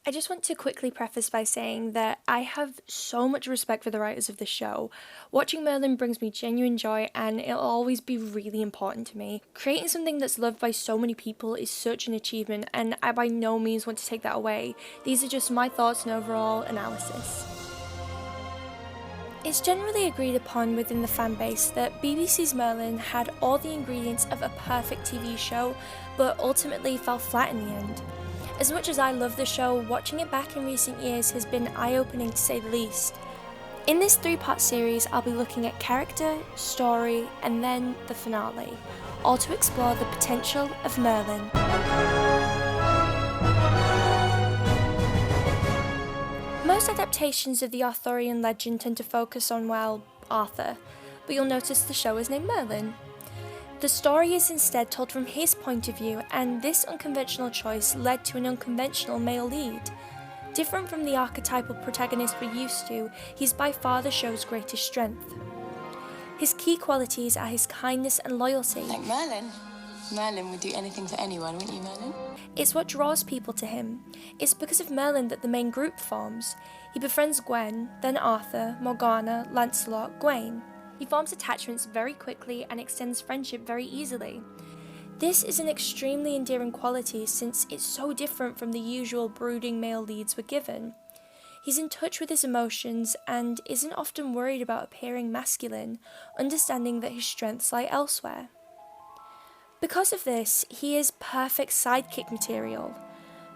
I just want to quickly preface by saying that I have so much respect for the writers of the show. Watching Merlin brings me genuine joy and it'll always be really important to me. Creating something that's loved by so many people is such an achievement and I by no means want to take that away. These are just my thoughts and overall analysis. It's generally agreed upon within the fanbase that BBC's Merlin had all the ingredients of a perfect TV show, but ultimately fell flat in the end. As much as I love the show, watching it back in recent years has been eye-opening to say the least. In this 3-part series, I'll be looking at character, story, and then the finale, all to explore the potential of Merlin. Most adaptations of the Arthurian legend tend to focus on, well, Arthur, but you'll notice the show is named Merlin. The story is instead told from his point of view, and this unconventional choice led to an unconventional male lead. Different from the archetypal protagonist we're used to, he's by far the show's greatest strength. His key qualities are his kindness and loyalty. Like Merlin. Merlin would do anything to anyone, wouldn't you, Merlin? It's what draws people to him. It's because of Merlin that the main group forms. He befriends Gwen, then Arthur, Morgana, Lancelot, Gwen. He forms attachments very quickly and extends friendship very easily. This is an extremely endearing quality since it's so different from the usual brooding male leads we're given. He's in touch with his emotions and isn't often worried about appearing masculine, understanding that his strengths lie elsewhere. Because of this, he is perfect sidekick material.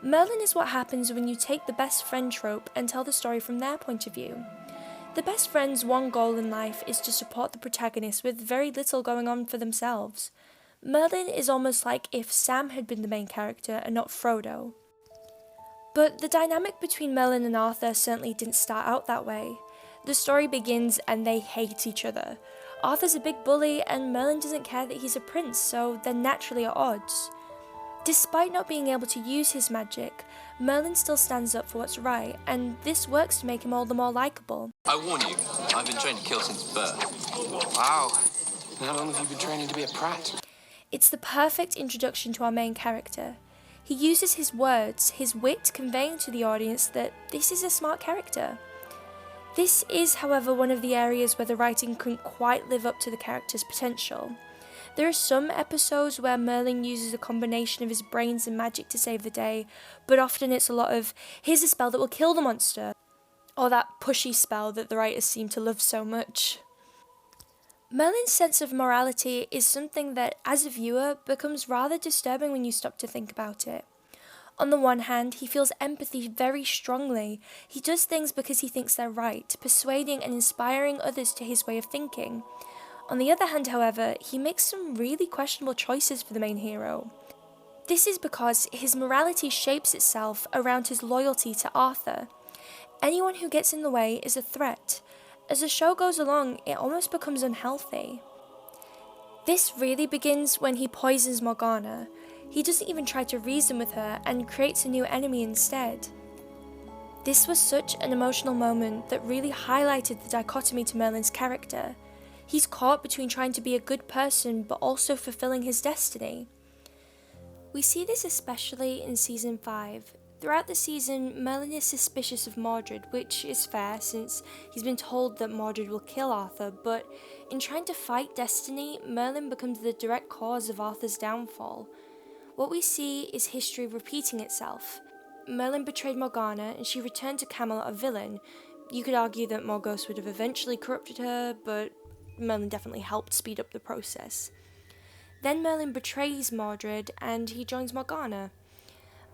Merlin is what happens when you take the best friend trope and tell the story from their point of view. The best friend's one goal in life is to support the protagonist with very little going on for themselves. Merlin is almost like if Sam had been the main character and not Frodo. But the dynamic between Merlin and Arthur certainly didn't start out that way. The story begins and they hate each other. Arthur's a big bully and Merlin doesn't care that he's a prince, so they're naturally at odds. Despite not being able to use his magic, Merlin still stands up for what's right, and this works to make him all the more likeable. I warn you, I've been trained to kill since birth. Wow. And how long have you been training to be a prat? It's the perfect introduction to our main character. He uses his words, his wit conveying to the audience that this is a smart character. This is, however, one of the areas where the writing couldn't quite live up to the character's potential. There are some episodes where Merlin uses a combination of his brains and magic to save the day, but often it's a lot of, here's a spell that will kill the monster, or that pushy spell that the writers seem to love so much. Merlin's sense of morality is something that, as a viewer, becomes rather disturbing when you stop to think about it. On the one hand, he feels empathy very strongly. He does things because he thinks they're right, persuading and inspiring others to his way of thinking. On the other hand, however, he makes some really questionable choices for the main hero. This is because his morality shapes itself around his loyalty to Arthur. Anyone who gets in the way is a threat. As the show goes along, it almost becomes unhealthy. This really begins when he poisons Morgana. He doesn't even try to reason with her and creates a new enemy instead. This was such an emotional moment that really highlighted the dichotomy to Merlin's character. He's caught between trying to be a good person but also fulfilling his destiny. We see this especially in Season 5. Throughout the season, Merlin is suspicious of Mordred, which is fair since he's been told that Mordred will kill Arthur, but in trying to fight destiny, Merlin becomes the direct cause of Arthur's downfall. What we see is history repeating itself. Merlin betrayed Morgana and she returned to Camelot a villain. You could argue that Morgause would have eventually corrupted her, but Merlin definitely helped speed up the process. Then Merlin betrays Mordred and he joins Morgana.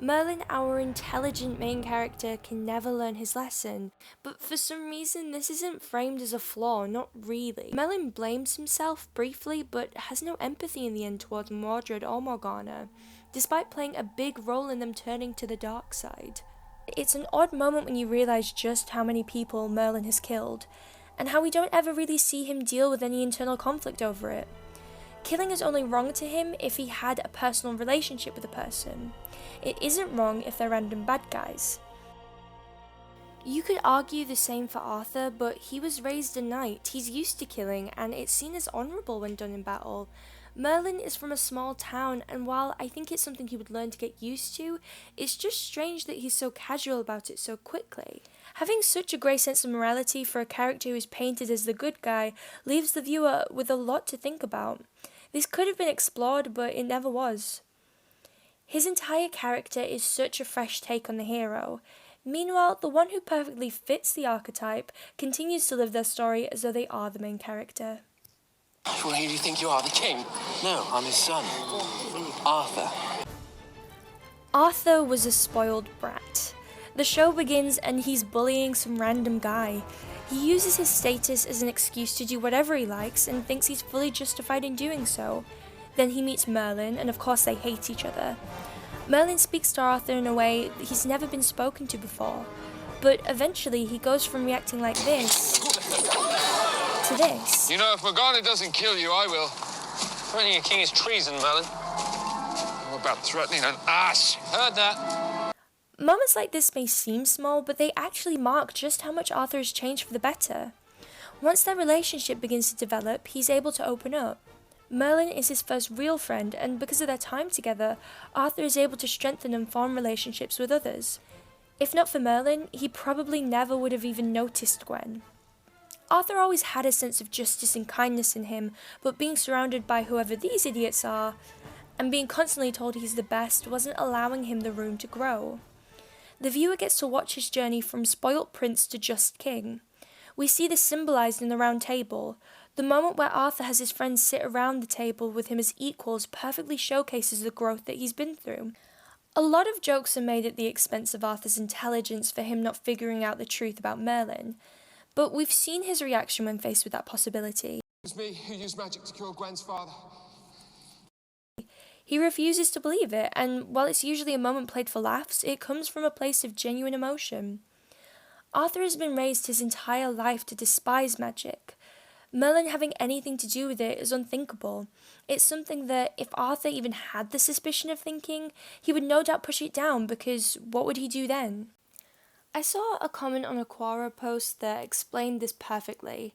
Merlin, our intelligent main character, can never learn his lesson, but for some reason this isn't framed as a flaw, not really. Merlin blames himself briefly, but has no empathy in the end towards Mordred or Morgana, despite playing a big role in them turning to the dark side. It's an odd moment when you realise just how many people Merlin has killed, and how we don't ever really see him deal with any internal conflict over it. Killing is only wrong to him if he had a personal relationship with a person. It isn't wrong if they're random bad guys. You could argue the same for Arthur, but he was raised a knight, he's used to killing, and it's seen as honourable when done in battle. Merlin is from a small town, and while I think it's something he would learn to get used to, it's just strange that he's so casual about it so quickly. Having such a great sense of morality for a character who's painted as the good guy leaves the viewer with a lot to think about. This could have been explored, but it never was. His entire character is such a fresh take on the hero. Meanwhile, the one who perfectly fits the archetype continues to live their story as though they are the main character. Who do you think you are, the king? No, I'm his son, Arthur. Arthur was a spoiled brat. The show begins and he's bullying some random guy. He uses his status as an excuse to do whatever he likes and thinks he's fully justified in doing so. Then he meets Merlin, and of course they hate each other. Merlin speaks to Arthur in a way that he's never been spoken to before, but eventually he goes from reacting like this to this. You know, if Morgana doesn't kill you, I will. Threatening a king is treason, Merlin. How about threatening an ass? Heard that. Moments like this may seem small, but they actually mark just how much Arthur has changed for the better. Once their relationship begins to develop, he's able to open up. Merlin is his first real friend, and because of their time together, Arthur is able to strengthen and form relationships with others. If not for Merlin, he probably never would have even noticed Gwen. Arthur always had a sense of justice and kindness in him, but being surrounded by whoever these idiots are, and being constantly told he's the best, wasn't allowing him the room to grow. The viewer gets to watch his journey from spoilt prince to just king. We see this symbolised in the round table. The moment where Arthur has his friends sit around the table with him as equals perfectly showcases the growth that he's been through. A lot of jokes are made at the expense of Arthur's intelligence for him not figuring out the truth about Merlin, but we've seen his reaction when faced with that possibility. It was me who used magic to kill Gwen's father. He refuses to believe it, and while it's usually a moment played for laughs, it comes from a place of genuine emotion. Arthur has been raised his entire life to despise magic. Merlin having anything to do with it is unthinkable. It's something that, if Arthur even had the suspicion of thinking, he would no doubt push it down, because what would he do then? I saw a comment on a Quora post that explained this perfectly.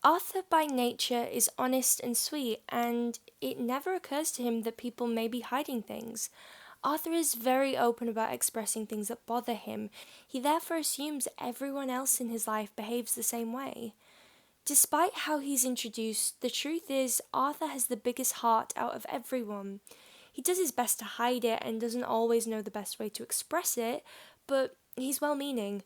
Arthur by nature is honest and sweet, and it never occurs to him that people may be hiding things. Arthur is very open about expressing things that bother him. He therefore assumes everyone else in his life behaves the same way. Despite how he's introduced, the truth is Arthur has the biggest heart out of everyone. He does his best to hide it and doesn't always know the best way to express it, but he's well-meaning.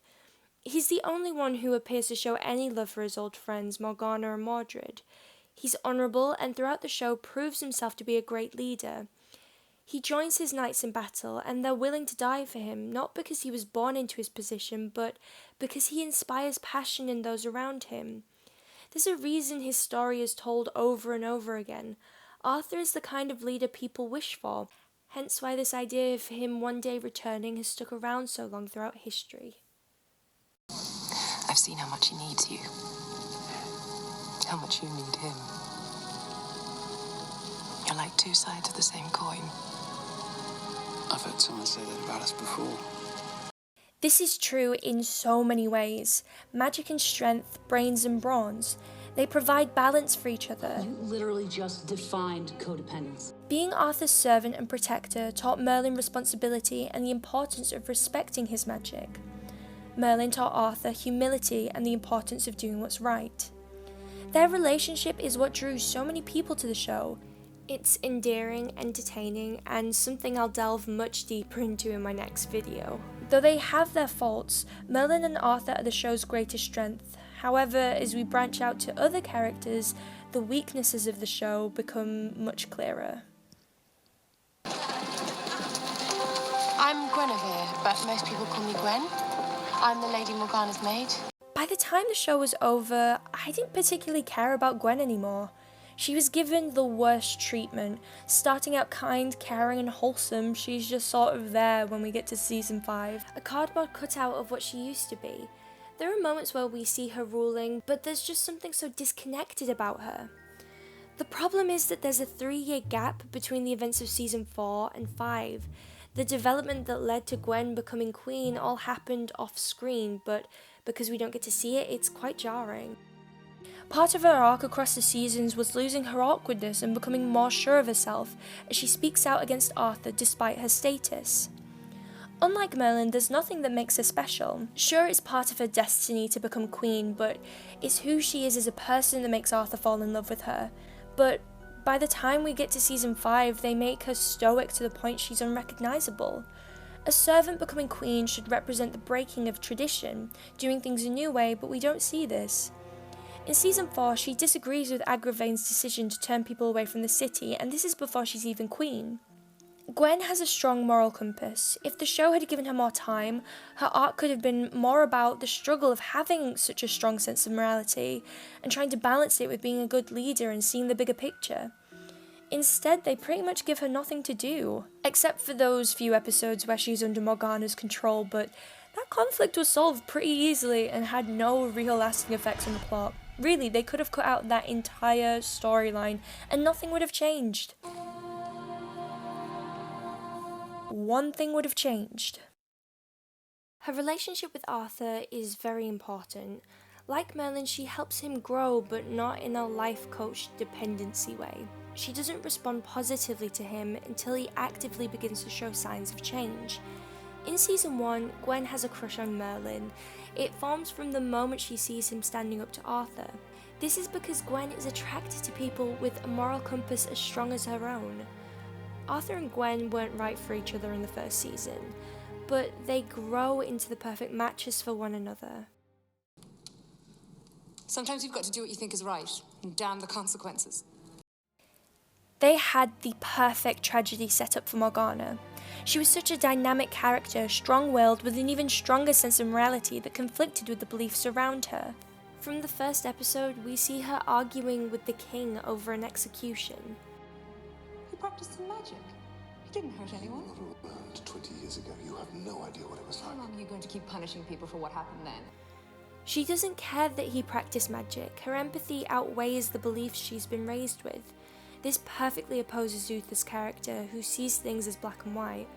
He's the only one who appears to show any love for his old friends, Morgana and Mordred. He's honourable and throughout the show proves himself to be a great leader. He joins his knights in battle and they're willing to die for him, not because he was born into his position, but because he inspires passion in those around him. There's a reason his story is told over and over again. Arthur is the kind of leader people wish for, hence why this idea of him one day returning has stuck around so long throughout history. I've seen how much he needs you. How much you need him. You're like two sides of the same coin. I've heard someone say that about us before. This is true in so many ways. Magic and strength, brains and brawns. They provide balance for each other. You literally just defined codependence. Being Arthur's servant and protector taught Merlin responsibility and the importance of respecting his magic. Merlin taught Arthur humility and the importance of doing what's right. Their relationship is what drew so many people to the show. It's endearing, entertaining, and something I'll delve much deeper into in my next video. Though they have their faults, Merlin and Arthur are the show's greatest strength. However, as we branch out to other characters, the weaknesses of the show become much clearer. I'm Guinevere, but most people call me Gwen. I'm the Lady Morgana's maid. By the time the show was over, I didn't particularly care about Gwen anymore. She was given the worst treatment. Starting out kind, caring and wholesome, she's just sort of there when we get to season 5. A cardboard cutout of what she used to be. There are moments where we see her ruling, but there's just something so disconnected about her. The problem is that there's a 3-year gap between the events of season 4 and 5. The development that led to Gwen becoming queen all happened off screen, but because we don't get to see it, it's quite jarring. Part of her arc across the seasons was losing her awkwardness and becoming more sure of herself as she speaks out against Arthur despite her status. Unlike Merlin, there's nothing that makes her special. Sure, it's part of her destiny to become queen, but it's who she is as a person that makes Arthur fall in love with her. But by the time we get to season 5, they make her stoic to the point she's unrecognisable. A servant becoming queen should represent the breaking of tradition, doing things a new way, but we don't see this. In season 4, she disagrees with Agravain's decision to turn people away from the city, and this is before she's even queen. Gwen has a strong moral compass. If the show had given her more time, her arc could have been more about the struggle of having such a strong sense of morality and trying to balance it with being a good leader and seeing the bigger picture. Instead, they pretty much give her nothing to do, except for those few episodes where she's under Morgana's control, but that conflict was solved pretty easily and had no real lasting effects on the plot. Really, they could have cut out that entire storyline and nothing would have changed. One thing would have changed. Her relationship with Arthur is very important. Like Merlin, she helps him grow, but not in a life coach dependency way. She doesn't respond positively to him until he actively begins to show signs of change. In season 1, Gwen has a crush on Merlin. It forms from the moment she sees him standing up to Arthur. This is because Gwen is attracted to people with a moral compass as strong as her own. Arthur and Gwen weren't right for each other in the first season, but they grow into the perfect matches for one another. Sometimes you've got to do what you think is right, and damn the consequences. They had the perfect tragedy set up for Morgana. She was such a dynamic character, strong-willed, with an even stronger sense of morality that conflicted with the beliefs around her. From the first episode, we see her arguing with the king over an execution. You practiced some magic. You didn't hurt anyone. Not around 20 years ago. You have no idea what it was How like. long are you going to keep punishing people for what happened then? She doesn't care that he practiced magic. Her empathy outweighs the beliefs she's been raised with. This perfectly opposes Uther's character, who sees things as black and white.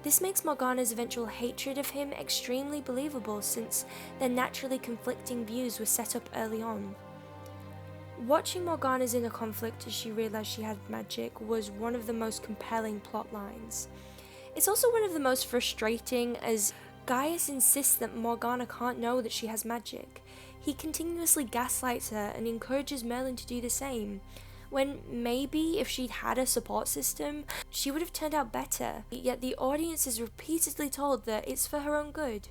This makes Morgana's eventual hatred of him extremely believable, since their naturally conflicting views were set up early on. Watching Morgana's inner conflict as she realised she had magic was one of the most compelling plot lines. It's also one of the most frustrating, as Gaius insists that Morgana can't know that she has magic. He continuously gaslights her and encourages Merlin to do the same, when maybe if she'd had a support system, she would have turned out better, yet the audience is repeatedly told that it's for her own good.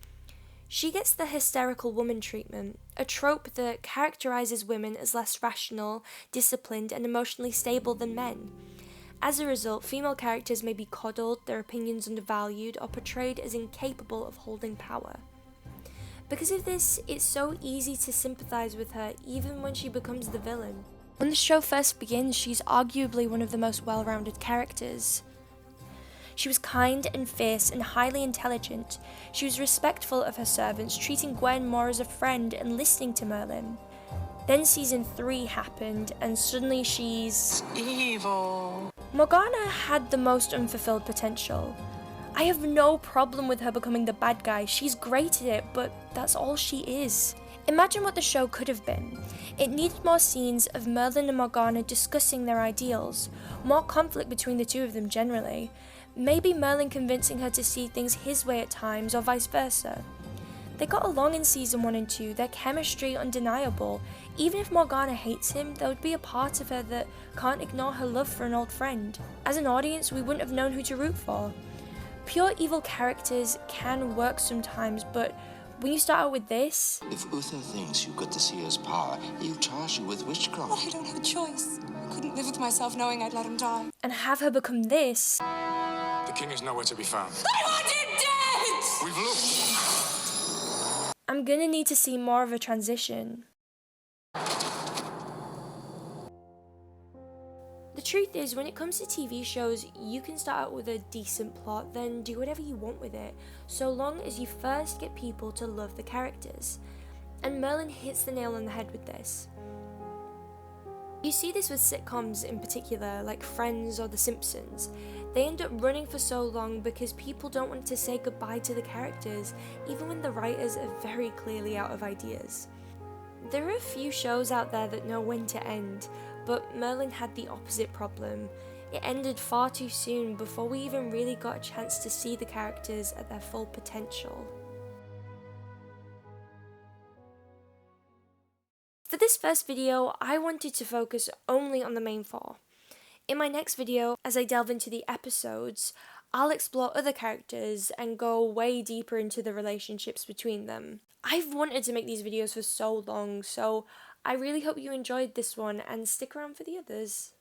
She gets the hysterical woman treatment, a trope that characterises women as less rational, disciplined, and emotionally stable than men. As a result, female characters may be coddled, their opinions undervalued, or portrayed as incapable of holding power. Because of this, it's so easy to sympathise with her even when she becomes the villain. When the show first begins, she's arguably one of the most well-rounded characters. She was kind and fierce and highly intelligent. She was respectful of her servants, treating Gwen more as a friend and listening to Merlin. Then season 3 happened, and suddenly she's Evil. Morgana had the most unfulfilled potential. I have no problem with her becoming the bad guy. She's great at it, but that's all she is. Imagine what the show could have been. It needed more scenes of Merlin and Morgana discussing their ideals, more conflict between the two of them generally. Maybe Merlin convincing her to see things his way at times, or vice versa. They got along in season 1 and 2, their chemistry undeniable. Even if Morgana hates him, there would be a part of her that can't ignore her love for an old friend. As an audience, we wouldn't have known who to root for. Pure evil characters can work sometimes, but when you start out with this... If Uther thinks you've got to see his power, he'll charge you with witchcraft. Well, I don't have a choice. I couldn't live with myself knowing I'd let him die. and have her become this... The king is nowhere to be found. I want him dead! We've looked. I'm gonna need to see more of a transition. The truth is, when it comes to TV shows, you can start out with a decent plot, then do whatever you want with it, so long as you first get people to love the characters. And Merlin hits the nail on the head with this. You see this with sitcoms in particular, like Friends or The Simpsons. They end up running for so long because people don't want to say goodbye to the characters, even when the writers are very clearly out of ideas. There are a few shows out there that know when to end, but Merlin had the opposite problem. It ended far too soon before we even really got a chance to see the characters at their full potential. For this first video, I wanted to focus only on the main four. In my next video, as I delve into the episodes, I'll explore other characters and go way deeper into the relationships between them. I've wanted to make these videos for so long, so I really hope you enjoyed this one and stick around for the others.